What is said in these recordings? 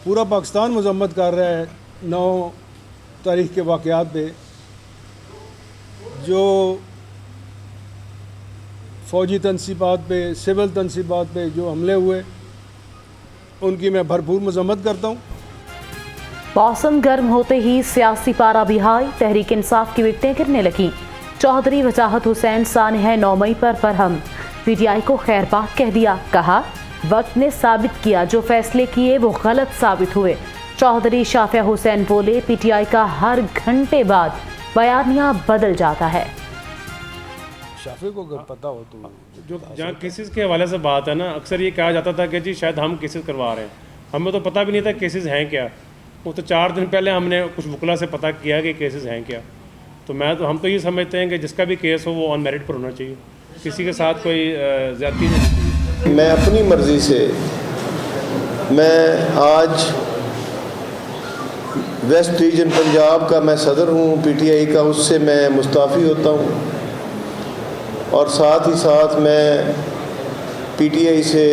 पूरा पाकिस्तान मजम्मत कर रहा है 9 तारीख के वाक़यात पे, जो फ़ौजी तनसीबात पे, सिविल तनसीबात पे जो हमले हुए, उनकी मैं भरपूर मजम्मत करता हूँ। मौसम गर्म होते ही सियासी पारा भी हाई, तहरीक इंसाफ की विकटें गिरने लगी। चौधरी वजाहत हुसैन सानिया 9 मई पर बरहम, पीटीआई को खैरबाद कह दिया। कहा वक्त ने साबित किया जो फैसले किए वो गलत साबित हुए। चौधरी शाफिया हुसैन बोले पीटीआई का हर घंटे बाद बयानिया बदल जाता है। शाफी को अगर पता हो तो जो जहाँ केसेस के हवाले से बात है ना, अक्सर ये कहा जाता था कि जी शायद हम केसेस करवा रहे हैं, हमें तो पता भी नहीं था केसेस हैं क्या। वो तो 4 दिन पहले हमने कुछ वकला से पता किया कि केसेस हैं क्या। तो हम तो ये समझते हैं कि जिसका भी केस हो वो ऑन मेरिट पर होना चाहिए, किसी के साथ कोई ज़्यादती नहीं होनी चाहिए। मैं अपनी मर्ज़ी से मैं आज वेस्ट रीजन पंजाब का मैं सदर हूँ पीटीआई का, उससे मैं मुस्ताफ़ी होता हूँ और साथ ही साथ मैं पीटीआई से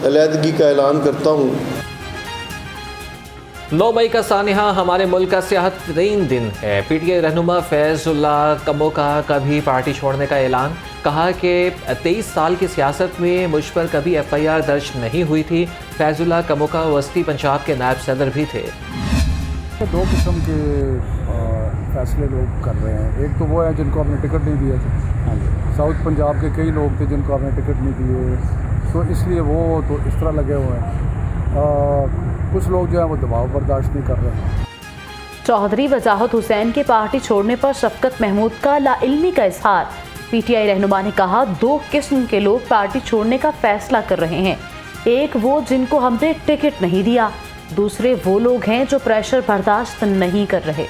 अलहदगी का ऐलान करता हूँ। 9 मई का सानिहा हमारे मुल्क का सियाहतरीन दिन है। पीटीआई रहनुमा फैज़ुल्लाह कमोका का भी पार्टी छोड़ने का ऐलान। कहा कि 23 साल की सियासत में मुझ पर कभी FIR दर्ज नहीं हुई थी। फैज़ुल्लाह कमोका वस्ती पंजाब के नायब सदर भी थे। 2 किस्म के फैसले लोग कर रहे हैं। एक तो वो है जिनको आपने टिकट नहीं दिया था, साउथ पंजाब के कई लोग थे जिनको आपने टिकट नहीं दिए, तो इसलिए वो तो इस तरह लगे हुए हैं। कुछ लोग जो है वो दबाव बर्दाश्त नहीं कर रहे हैं। चौधरी वजाहत हुसैन के पार्टी छोड़ने पर शफकत महमूद का लाइल्मी का इजहार। पीटीआई रहनुमा ने कहा 2 किस्म के लोग पार्टी छोड़ने का फैसला कर रहे हैं। एक वो जिनको हमने टिकट नहीं दिया, दूसरे वो लोग हैं जो प्रेशर बर्दाश्त नहीं कर रहे।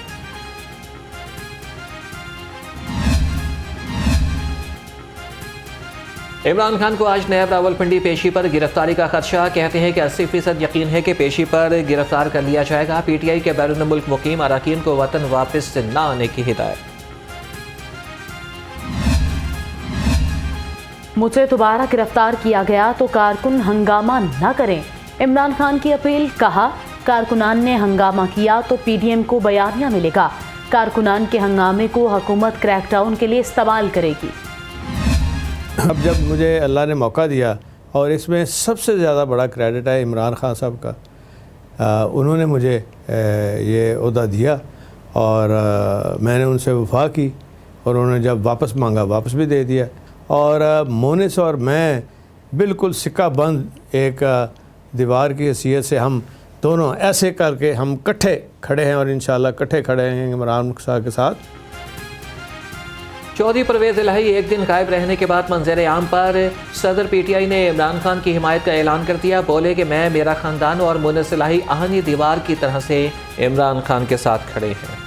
इमरान खान को आज नैब रावलपिंडी पेशी पर गिरफ्तारी का खदशा। कहते हैं कि 80% यकीन है कि पेशी पर गिरफ्तार कर लिया जाएगा। पीटीआई के बैरून मुल्क मुकीम अरकान को वतन वापस न आने की हिदायत। मुझे दोबारा गिरफ्तार किया गया तो कारकुन हंगामा न करें, इमरान खान की अपील। कहा कारकुनान ने हंगामा किया तो पीडीएम को बयानिया मिलेगा। कारकुनान के हंगामे को हुकूमत क्रैकडाउन के लिए इस्तेमाल करेगी। अब जब मुझे अल्लाह ने मौका दिया, और इसमें सबसे ज़्यादा बड़ा क्रेडिट है इमरान खान साहब का, उन्होंने मुझे ये ओहदा दिया और मैंने उनसे वफा की और उन्होंने जब वापस मांगा वापस भी दे दिया। और मोनिस और मैं बिल्कुल सिक्का बंद एक दीवार की हैसियत से हम दोनों ऐसे करके हम इकट्ठे खड़े हैं और इंशाल्लाह इकट्ठे खड़े हैं इमरान साहब के साथ। चौधरी परवेज़ इलाही एक दिन गायब रहने के बाद मंजर आम पर सदर पीटीआई ने इमरान खान की हिमायत का ऐलान कर दिया। बोले कि मैं, मेरा ख़ानदान और मोनिस इलाही आहनी दीवार की तरह से इमरान खान के साथ खड़े हैं।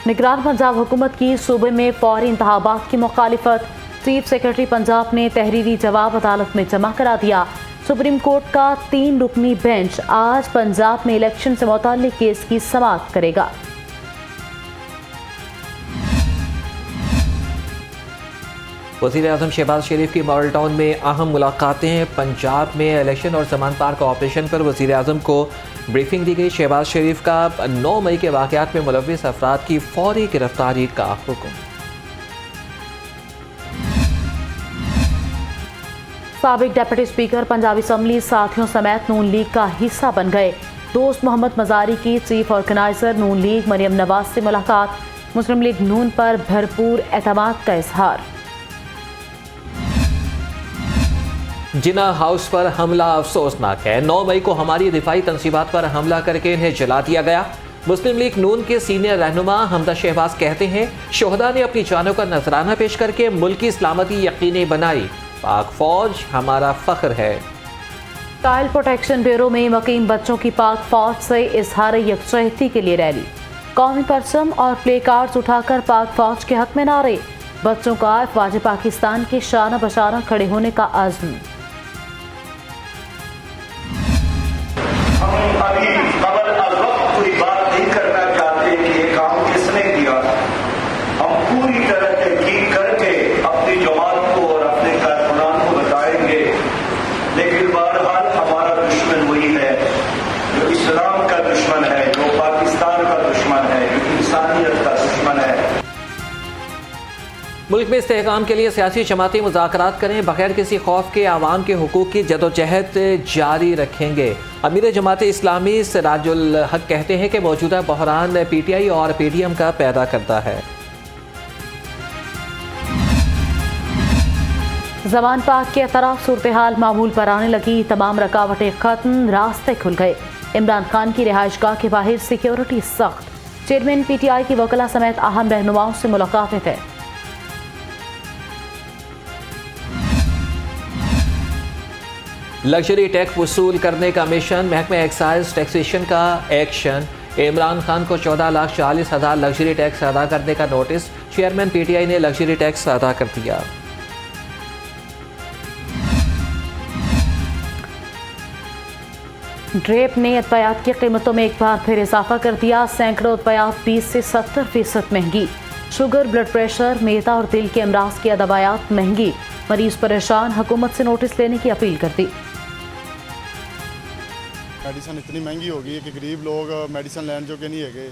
निगरान पंजाब हुकूमत की सूबे में फौरी इंतखाबात की मुखालिफत। चीफ सेक्रेटरी पंजाब ने तहरीरी जवाब अदालत में जमा करा दिया। सुप्रीम कोर्ट का 3 रुकनी बेंच आज पंजाब में इलेक्शन से मुताल्लिक केस की समाअत करेगा। वज़ीर-ए-आज़म शहबाज शरीफ की मॉडल टाउन में अहम मुलाकातें। पंजाब में इलेक्शन और समान पार्क ऑपरेशन पर वज़ीर-ए-आज़म को ब्रीफिंग दी गई। शहबाज शरीफ का 9 मई के वाक़यात में मुलव्विस अफराद की फौरी गिरफ्तारी का हुक्म। साबिक डिप्टी स्पीकर पंजाबी असम्बली साथियों समेत नून लीग का हिस्सा बन गए। दोस्त मोहम्मद मजारी की चीफ ऑर्गेनाइजर नून लीग मरियम नवाज से मुलाकात। मुस्लिम लीग नून पर भरपूर एतमाद का इजहार। जिना हाउस पर हमला अफसोसनाक है। 9 मई को हमारी दिफाई तंसीबात पर हमला करके इन्हें जला दिया गया। मुस्लिम लीग नून के सीनियर रहनुमा हमदा शहबाज कहते हैं शोहदा ने अपनी जानों का नजराना पेश करके मुल्क की सलामती यकीनी बनाई। पाक फौज हमारा फख्र है। चाइल्ड प्रोटेक्शन ब्यूरो में मुकीम बच्चों की पाक फौज से इजहार यकजहती के लिए रैली। कौमी परचम और प्ले कार्ड्स उठाकर पाक फौज के हक में नारे। बच्चों का अफवाज पाकिस्तान के शाना बशाना खड़े होने का आज़म। हम पूरी तरह तहकीक करके अपनी जमात को और अपने कारकुनान को मुल्क में इस्तेहकाम के लिए सियासी जमाती मुज़ाकरात करें, बगैर किसी खौफ के आवाम के हुकूक की जदोजहद जारी रखेंगे। अमीर जमात इस्लामी सिराजुल हक कहते हैं कि मौजूदा बहरान PTI और PDM का पैदा करता है। जमान पाक के तरफ सूरत हाल मामूल पर आने लगी, तमाम रुकावटें खत्म, रास्ते खुल गए। इमरान खान की रिहाइशगाह के बाहर सिक्योरिटी सख्त, चेयरमैन PTI की वकला समेत अहम रहनुमाओं से मुलाकातें तय। लग्जरी टैक्स वसूल करने का मिशन, महकमा एक्साइज टैक्सेशन का एक्शन। इमरान खान को 14,40,000 लग्जरी टैक्स अदा करने का नोटिस, चेयरमैन PTI ने लग्जरी टैक्स अदा कर दिया। ड्रेप ने अद्वियात की कीमतों में एक बार फिर इजाफा कर दिया, सैकड़ों अद्वियात 20 से 70% महंगी। शुगर, ब्लड प्रेशर, मेदा और दिल के अमराज की अदवायात महंगी, मरीज परेशान, हुकूमत से नोटिस लेने की अपील कर दी। ਮੈਡੀਸਨ इतनी महंगी हो गई है कि गरीब लोग ਮੈਡੀਸਨ ਲੈਣ ਜੋਗੇ ਨਹੀਂ ਹੈਗੇ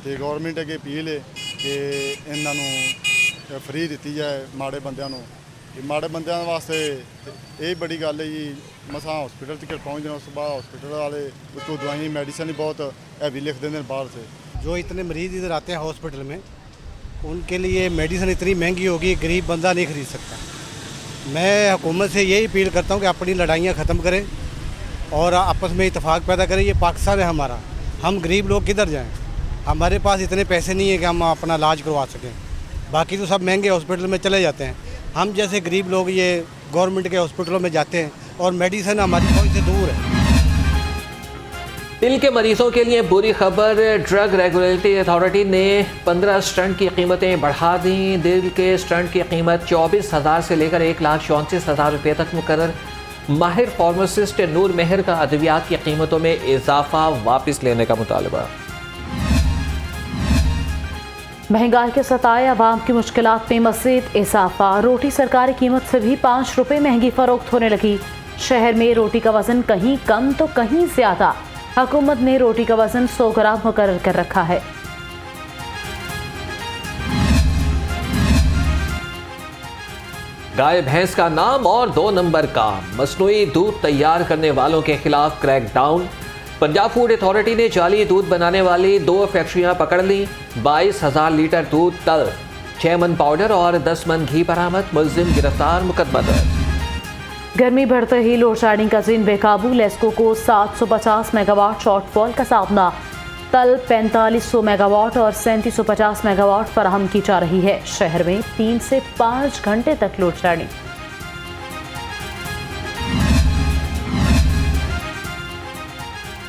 ਤੇ ਗਵਰਨਮੈਂਟ ਅੱਗੇ ਅਪੀਲ ਹੈ ਕਿ ਇਹਨਾਂ ਨੂੰ ਫ੍ਰੀ ਦਿੱਤੀ ਜਾਏ ਮਾੜੇ ਬੰਦਿਆਂ ਨੂੰ। ਮਾੜੇ ਬੰਦਿਆਂ ਵਾਸਤੇ ਇਹ ਬੜੀ ਗੱਲ ਹੈ ਜੀ, ਮਸਾਂ ਹਸਪੀਟਲ ਤੱਕ ਪਹੁੰਚਦੇ ਨੇ, ਉਸ ਤੋਂ ਬਾਅਦ हॉस्पिटल वाले उसको दवाई मेडिसिन ही बहुत हैवी लिख देते हैं बाहर से। जो इतने मरीज़ इधर आते हैं हॉस्पिटल में, उनके लिए मेडिसिन इतनी महंगी होगी गरीब बंदा नहीं खरीद सकता। मैं हुकूमत से यही अपील करता हूँ कि अपनी लड़ाइयाँ ख़त्म करें और आपस में इत्तेफाक पैदा करें। ये पाकिस्तान है हमारा, हम गरीब लोग किधर जाएं? हमारे पास इतने पैसे नहीं है कि हम अपना इलाज करवा सकें, बाकी तो सब महंगे हॉस्पिटल में चले जाते हैं। हम जैसे गरीब लोग ये गवर्नमेंट के हॉस्पिटलों में जाते हैं और मेडिसिन हमारी पहुंच से दूर है। दिल के मरीजों के लिए बुरी खबर, ड्रग रेगुलेटरी अथॉरिटी ने 15 स्टंट की कीमतें बढ़ा दी। दिल के स्टंट की कीमत 24,000 से लेकर 1,34,000 रुपये तक मुकर्रर। माहिर फार्मासिस्ट नूर मेहर का अद्वियात की कीमतों में इजाफा वापस लेने का मुतालबा। महंगाई के सताए अवाम की मुश्किलात में मज़ीद इजाफा, रोटी सरकारी कीमत से भी 5 रुपये महंगी फरोख्त होने लगी। शहर में रोटी का वजन कहीं कम तो कहीं ज्यादा, हुकूमत ने रोटी का वजन 100 ग्राम मुकर्रर कर रखा है। गाय भैंस का नाम और 2 नंबर का, मसनूई दूध तैयार करने वालों के खिलाफ क्रैकडाउन। पंजाब फूड अथॉरिटी ने जाली दूध बनाने वाली 2 फैक्ट्रियां पकड़ ली। 22,000 लीटर दूध तल्ख, 6 मन पाउडर और 10 मन घी बरामद, मुलजिम गिरफ्तार, मुकदमा दर्ज। गर्मी बढ़ते ही लोड शेडिंग का जिन बेकाबू, लेस्को को 750 मेगावाट शॉर्टफॉल का सामना। कल 4500 मेगावाट और 3750 मेगावाट फराहम की जा रही है। शहर में 3 से 5 घंटे तक लोड शेडिंग।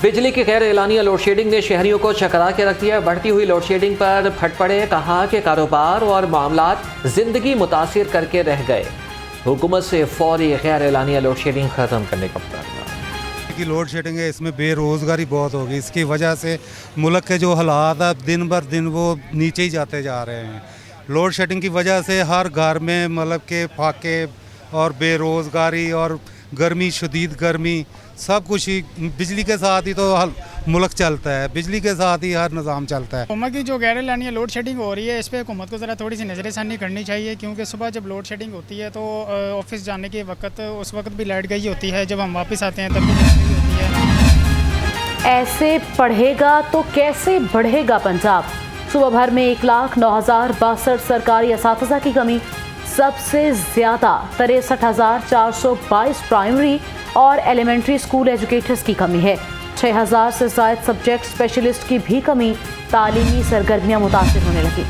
बिजली की गैर एलानिया लोड शेडिंग ने शहरियों को चकरा के रख दिया। बढ़ती हुई लोड शेडिंग पर फट पड़े, कहा कि कारोबार और मामलात जिंदगी मुतासिर करके रह गए। हुकूमत से फौरी गैर एलानिया लोड शेडिंग खत्म करने का मुतालबा। की लोड शेडिंग है, इसमें बेरोज़गारी बहुत होगी। इसकी वजह से मुल्क के जो हालात है दिन बर दिन वो नीचे ही जाते जा रहे हैं। लोड शेडिंग की वजह से हर घर में मतलब के फाके और बेरोज़गारी और गर्मी, शदीद गर्मी, सब कुछ ही बिजली के साथ ही तो मुल्क चलता है, बिजली के साथ ही हर निज़ाम चलता है। हुकूमत की जो गैर एलानिया लोड शेडिंग हो रही है, इस पर हुकूमत को ज़रा थोड़ी सी नज़रसानी करनी चाहिए, क्योंकि सुबह जब लोड शेडिंग होती है तो ऑफिस जाने के वक्त उस वक्त भी लाइट गई होती है, जब हम वापस आते हैं तब भी लाइट गई होती है। ऐसे पढ़ेगा तो कैसे बढ़ेगा पंजाब। सुबह भर में 1,09,062 सरकारी असातिज़ा की कमी, सबसे ज़्यादा 63,422 प्राइमरी और एलिमेंट्री स्कूल एजुकेटर्स की कमी है। 6,000 से ज़ायद सब्जेक्ट स्पेशलिस्ट की भी कमी, तालीमी सरगर्मियाँ मुतासिर होने लगी।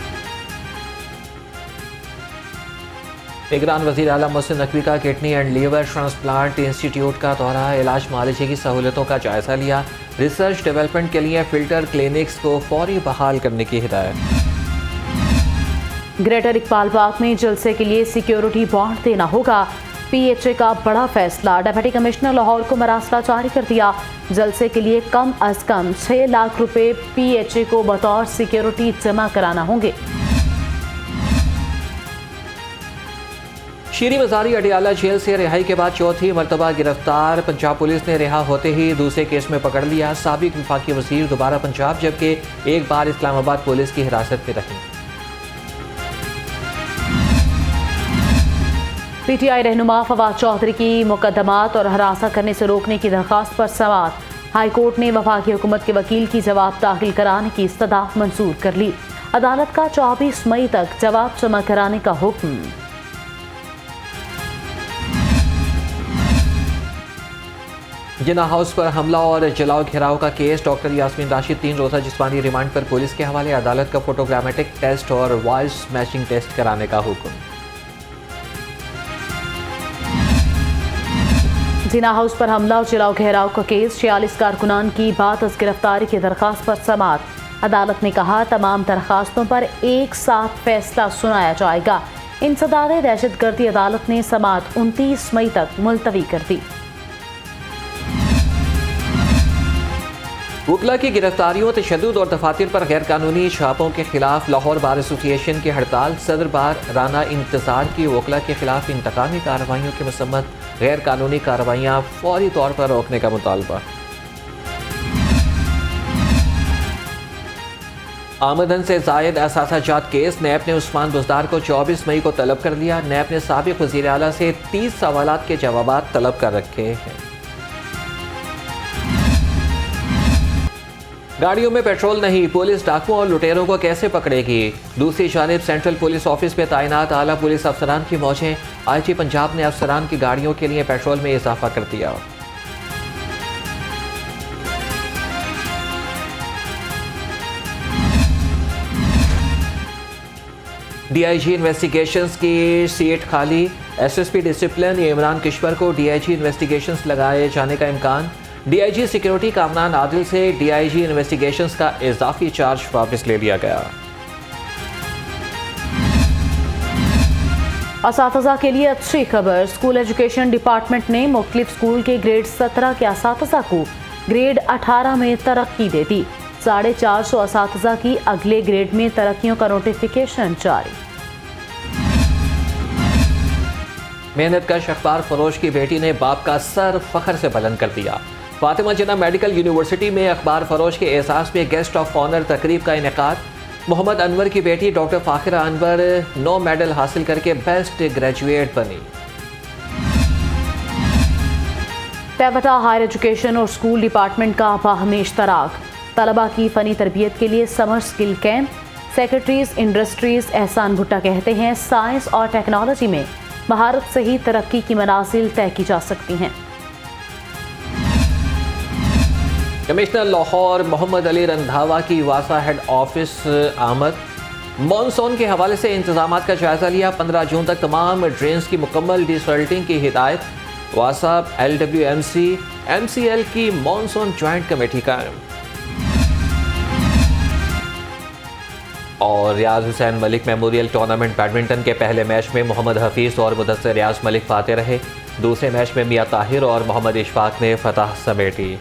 निगरान वज़ीर आला मोहसिन नकवी का kidney and liver transplant institute का दौरा, इलाज मालिजी की सहूलतों का जायजा लिया। रिसर्च डेवलपमेंट के लिए फिल्टर क्लिनिक्स को फौरी बहाल करने की हिदायत। ग्रेटर इकबाल बाग में जलसे के लिए सिक्योरिटी बॉन्ड देना होगा, PHA का बड़ा फैसला। डिप्टी कमिश्नर लाहौर को मरासला जारी कर दिया। जलसे के लिए कम अज कम 6 लाख रुपए PHA को बतौर सिक्योरिटी जमा कराना होंगे। शीरी मजारी अडियाला जेल से रिहाई के बाद चौथी मरतबा गिरफ्तार। पंजाब पुलिस ने रिहा होते ही दूसरे केस में पकड़ लिया। साबिक वफाकी वजीर दोबारा पंजाब, जबकि एक बार इस्लामाबाद पुलिस की हिरासत में रहे। पीटीआई रहनुमा फवाद चौधरी की मुकदमात और हरासा करने से रोकने की दरख्वास्त पर समाअत। हाई कोर्ट ने वफाकी हुकूमत के वकील की जवाब दाखिल कराने की इस्तदा मंजूर कर ली। अदालत का 24 मई तक जवाब जमा कराने का हुक्म। जिना हाउस पर हमला और जलाओ घेराव का केस, डॉक्टर यास्मीन राशिद 3 रोज़ा जिस्मानी रिमांड पर पुलिस के हवाले। अदालत का फोटोग्रामेटिक टेस्ट और वॉइस मैचिंग टेस्ट कराने का हुक्म। जिना हाउस पर हमला और जलाओ घेराव का केस, 46 कारकुनान की बाद अज गिरफ्तारी की दरख्वास्त पर समाअत। अदालत ने कहा तमाम दरख्वास्तों पर एक साथ फैसला सुनाया जाएगा। इंसदाद दहशतगर्दी अदालत ने समाअत 29 मई तक मुलतवी कर दी। वकला की गिरफ्तारियों, तशद्दुद और दफातर पर गैर कानूनी छापों के खिलाफ लाहौर बार एसोसिएशन की हड़ताल। सदर बार राना इंतजार की वकला के खिलाफ इंतकामी कार्रवाइयों की मसम्मत, गैर कानूनी कार्रवाइयाँ फौरी तौर पर रोकने का मुतालबा। आमदन से जायद असासाजात केस, नैब ने उस्मान बुजदार को 24 मई को तलब कर लिया। नैब ने साबिक वज़ीर आला से 30 सवालात के जवाबात तलब कर रखे हैं। गाड़ियों में पेट्रोल नहीं, पुलिस डाकुओं और लुटेरों को कैसे पकड़ेगी। दूसरी जानिब सेंट्रल पुलिस ऑफिस में तैनात आला पुलिस अफसरान की मौजें। आईजी पंजाब ने अफसरान की गाड़ियों के लिए पेट्रोल में इजाफा कर दिया। डीआईजी इन्वेस्टिगेशंस की सीट खाली, एसएसपी डिसिप्लिन इमरान किश्वर को डीआईजी इन्वेस्टिगेशंस लगाए जाने का इम्कान। डीआईजी सिक्योरिटी कामरान आदिल से डीआईजी इन्वेस्टिगेशंस का इजाफी चार्ज वापस ले लिया गया। असातिज़ा के लिए अच्छी खबर, स्कूल एजुकेशन डिपार्टमेंट ने मुख्तलिफ स्कूल के ग्रेड 17 के असातिज़ा को ग्रेड 18 में तरक्की दे दी। 450 असातिज़ा की अगले ग्रेड में तरक्कियों का नोटिफिकेशन जारी। मेहनत कश अखबार फरोश की बेटी ने बाप का सर फख्र से बुलंद कर दिया। फातिमा जिन्ना मेडिकल यूनिवर्सिटी में अखबार फरोश के एहसास में गेस्ट ऑफ ऑनर तकरीब का इनेकाद। मोहम्मद अनवर की बेटी डॉक्टर फाखिरा अनवर 9 मेडल हासिल करके बेस्ट ग्रेजुएट बनी। पैबटा हायर एजुकेशन और स्कूल डिपार्टमेंट का बाहमी इश्तराक, तलबा की फ़नी तरबियत के लिए summer skill camp. Secretaries industries एहसान भुट्टा कहते हैं साइंस और टेक्नोलॉजी में महारत से ही तरक्की की मनाजिल तय की जा सकती हैं। कमिश्नर लाहौर मोहम्मद अली रंधावा की वासा हेड ऑफिस आमद। मॉनसून के हवाले से इंतजामात का जायजा लिया। 15 जून तक तमाम ड्रेन्स की मुकम्मल डिसल्टिंग की हिदायत। वासा LWMC MCL की मॉनसून ज्वाइंट कमेटी कायम। और Riaz Hussain Malik memorial tournament badminton के पहले मैच में मोहम्मद हफीज़ और मुदस्सिर रियाज मलिक फाते रहे। दूसरे मैच में मियां ताहिर और मोहम्मद इशफाक ने फतह समेटी।